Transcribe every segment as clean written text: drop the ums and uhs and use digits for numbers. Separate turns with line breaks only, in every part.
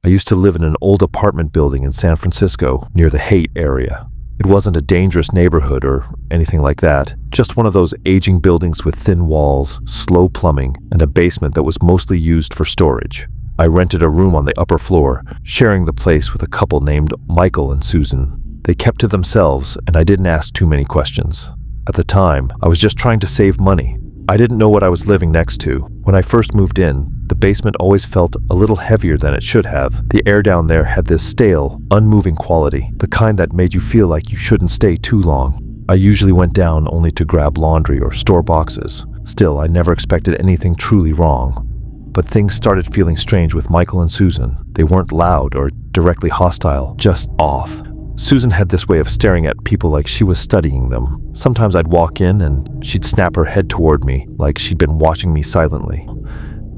I used to live in an old apartment building in San Francisco near the Haight area. It wasn't a dangerous neighborhood or anything like that, just one of those aging buildings with thin walls, slow plumbing, and a basement that was mostly used for storage. I rented a room on the upper floor, sharing the place with a couple named Michael and Susan. They kept to themselves, and I didn't ask too many questions. At the time, I was just trying to save money. I didn't know what I was living next to. When I first moved in, the basement always felt a little heavier than it should have. The air down there had this stale, unmoving quality, the kind that made you feel like you shouldn't stay too long. I usually went down only to grab laundry or store boxes. Still, I never expected anything truly wrong. But things started feeling strange with Michael and Susan. They weren't loud or directly hostile, just off. Susan had this way of staring at people like she was studying them. Sometimes I'd walk in and she'd snap her head toward me, like she'd been watching me silently.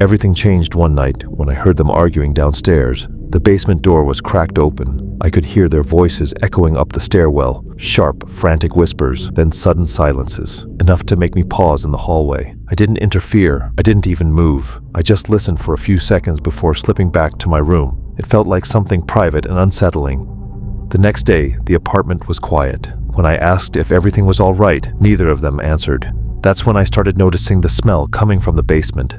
Everything changed one night when I heard them arguing downstairs. The basement door was cracked open. I could hear their voices echoing up the stairwell, sharp, frantic whispers, then sudden silences, enough to make me pause in the hallway. I didn't interfere. I didn't even move. I just listened for a few seconds before slipping back to my room. It felt like something private and unsettling. The next day, the apartment was quiet. When I asked if everything was all right, neither of them answered. That's when I started noticing the smell coming from the basement.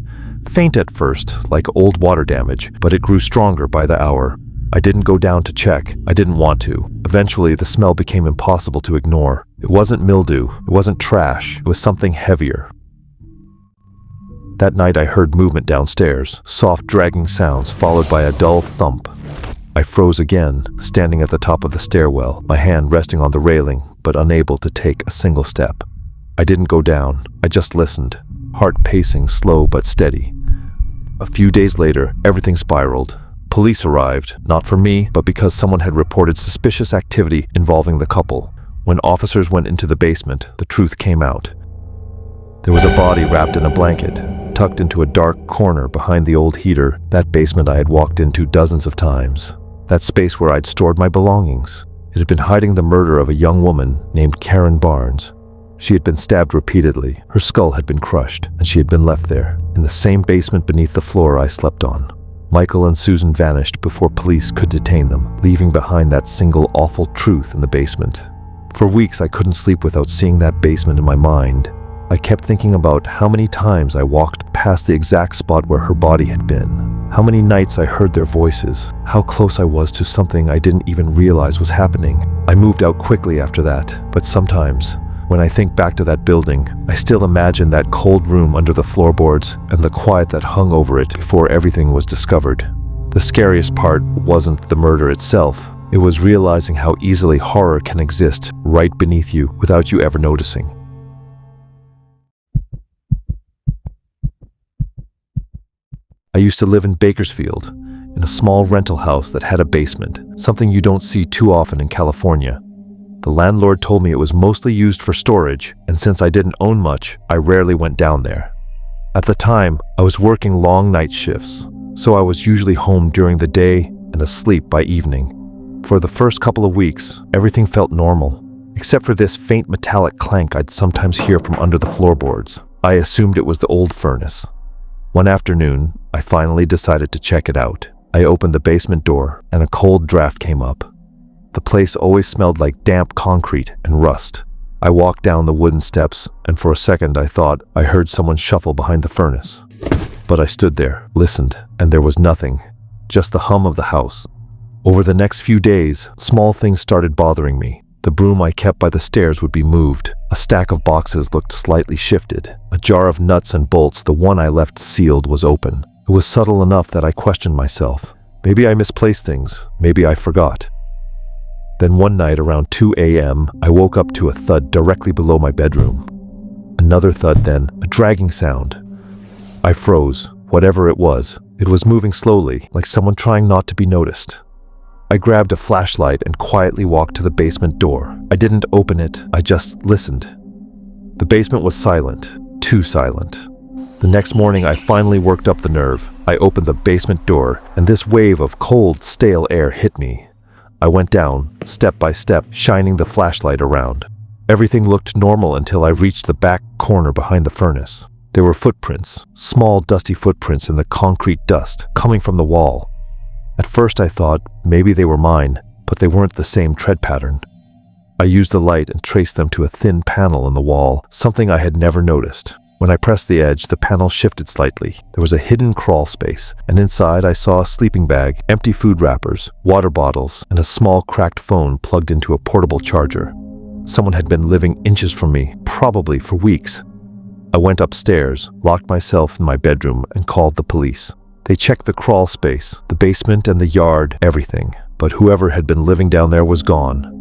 Faint at first, like old water damage, but it grew stronger by the hour. I didn't go down to check. I didn't want to. Eventually, the smell became impossible to ignore. It wasn't mildew. It wasn't trash. It was something heavier. That night, I heard movement downstairs, soft dragging sounds followed by a dull thump. I froze again, standing at the top of the stairwell, my hand resting on the railing, but unable to take a single step. I didn't go down. I just listened, heart pacing slow but steady. A few days later, everything spiraled. Police arrived, not for me, but because someone had reported suspicious activity involving the couple. When officers went into the basement, the truth came out. There was a body wrapped in a blanket, tucked into a dark corner behind the old heater, that basement I had walked into dozens of times. That space where I'd stored my belongings. It had been hiding the murder of a young woman named Karen Barnes. She had been stabbed repeatedly, her skull had been crushed, and she had been left there, in the same basement beneath the floor I slept on. Michael and Susan vanished before police could detain them, leaving behind that single awful truth in the basement. For weeks I couldn't sleep without seeing that basement in my mind. I kept thinking about how many times I walked past the exact spot where her body had been. How many nights I heard their voices, how close I was to something I didn't even realize was happening. I moved out quickly after that, but sometimes, when I think back to that building, I still imagine that cold room under the floorboards and the quiet that hung over it before everything was discovered. The scariest part wasn't the murder itself. It was realizing how easily horror can exist right beneath you without you ever noticing. I used to live in Bakersfield, in a small rental house that had a basement, something you don't see too often in California. The landlord told me it was mostly used for storage, and since I didn't own much, I rarely went down there. At the time, I was working long night shifts, so I was usually home during the day and asleep by evening. For the first couple of weeks, everything felt normal, except for this faint metallic clank I'd sometimes hear from under the floorboards. I assumed it was the old furnace. One afternoon, I finally decided to check it out. I opened the basement door, and a cold draft came up. The place always smelled like damp concrete and rust. I walked down the wooden steps, and for a second I thought I heard someone shuffle behind the furnace. But I stood there, listened, and there was nothing, just the hum of the house. Over the next few days, small things started bothering me. The broom I kept by the stairs would be moved. A stack of boxes looked slightly shifted. A jar of nuts and bolts, the one I left sealed, was open. It was subtle enough that I questioned myself. Maybe I misplaced things. Maybe I forgot. Then one night around 2 a.m., I woke up to a thud directly below my bedroom. Another thud, then a dragging sound. I froze. Whatever it was moving slowly, like someone trying not to be noticed. I grabbed a flashlight and quietly walked to the basement door. I didn't open it, I just listened. The basement was silent, too silent. The next morning I finally worked up the nerve. I opened the basement door, and this wave of cold, stale air hit me. I went down, step by step, shining the flashlight around. Everything looked normal until I reached the back corner behind the furnace. There were footprints, small dusty footprints in the concrete dust, coming from the wall. At first I thought maybe they were mine, but they weren't the same tread pattern. I used the light and traced them to a thin panel in the wall, something I had never noticed. When I pressed the edge, the panel shifted slightly. There was a hidden crawl space, and inside I saw a sleeping bag, empty food wrappers, water bottles, and a small cracked phone plugged into a portable charger. Someone had been living inches from me, probably for weeks. I went upstairs, locked myself in my bedroom, and called the police. They checked the crawl space, the basement and the yard, everything, but whoever had been living down there was gone.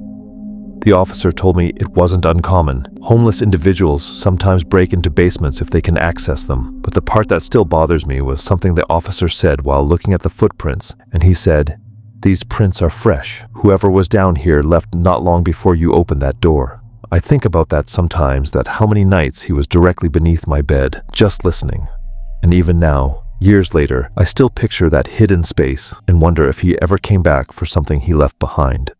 The officer told me it wasn't uncommon. Homeless individuals sometimes break into basements if they can access them, but the part that still bothers me was something the officer said while looking at the footprints, and he said, "These prints are fresh. Whoever was down here left not long before you opened that door." I think about that sometimes, that how many nights he was directly beneath my bed, just listening. And even now, years later, I still picture that hidden space and wonder if he ever came back for something he left behind.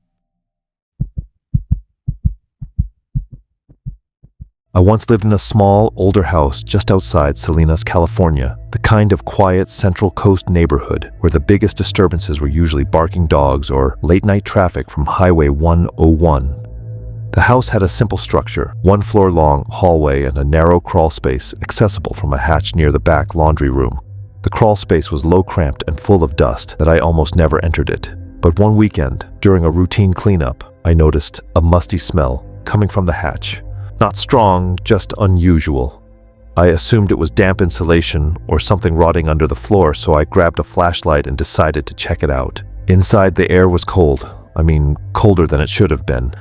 I once lived in a small, older house just outside Salinas, California, the kind of quiet Central Coast neighborhood where the biggest disturbances were usually barking dogs or late-night traffic from Highway 101. The house had a simple structure, one floor-long hallway and a narrow crawl space accessible from a hatch near the back laundry room. The crawl space was low-cramped and full of dust that I almost never entered it. But one weekend, during a routine cleanup, I noticed a musty smell coming from the hatch. Not strong, just unusual. I assumed it was damp insulation or something rotting under the floor, so I grabbed a flashlight and decided to check it out. Inside, the air was cold. Colder than it should have been.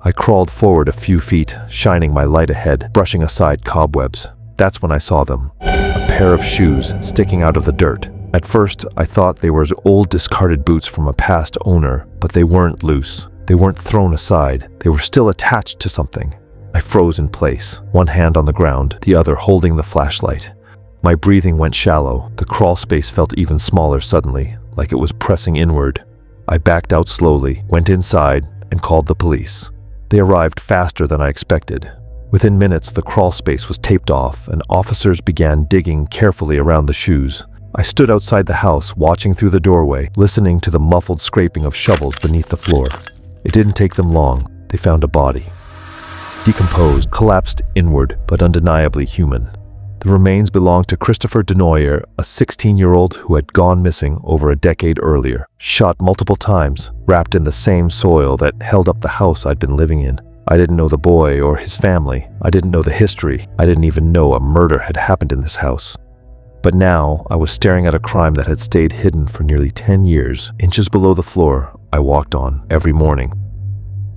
I crawled forward a few feet, shining my light ahead, brushing aside cobwebs. That's when I saw them. A pair of shoes sticking out of the dirt. At first, I thought they were old discarded boots from a past owner, but they weren't loose. They weren't thrown aside. They were still attached to something. I froze in place, one hand on the ground, the other holding the flashlight. My breathing went shallow. The crawl space felt even smaller suddenly, like it was pressing inward. I backed out slowly, went inside, and called the police. They arrived faster than I expected. Within minutes, the crawl space was taped off, and officers began digging carefully around the shoes. I stood outside the house, watching through the doorway, listening to the muffled scraping of shovels beneath the floor. It didn't take them long. They found a body. Decomposed, collapsed inward, but undeniably human. The remains belonged to Christopher Denoyer, a 16-year-old who had gone missing over a decade earlier, shot multiple times, wrapped in the same soil that held up the house I'd been living in. I didn't know the boy or his family. I didn't know the history. I didn't even know a murder had happened in this house. But now, I was staring at a crime that had stayed hidden for nearly 10 years, inches below the floor I walked on every morning.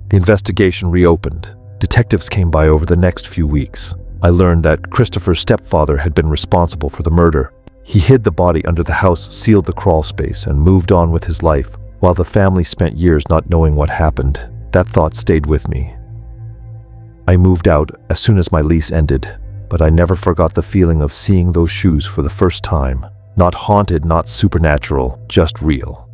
The investigation reopened. Detectives came by over the next few weeks. I learned that Christopher's stepfather had been responsible for the murder. He hid the body under the house, sealed the crawl space, and moved on with his life, while the family spent years not knowing what happened. That thought stayed with me. I moved out as soon as my lease ended, but I never forgot the feeling of seeing those shoes for the first time. Not haunted, not supernatural, just real.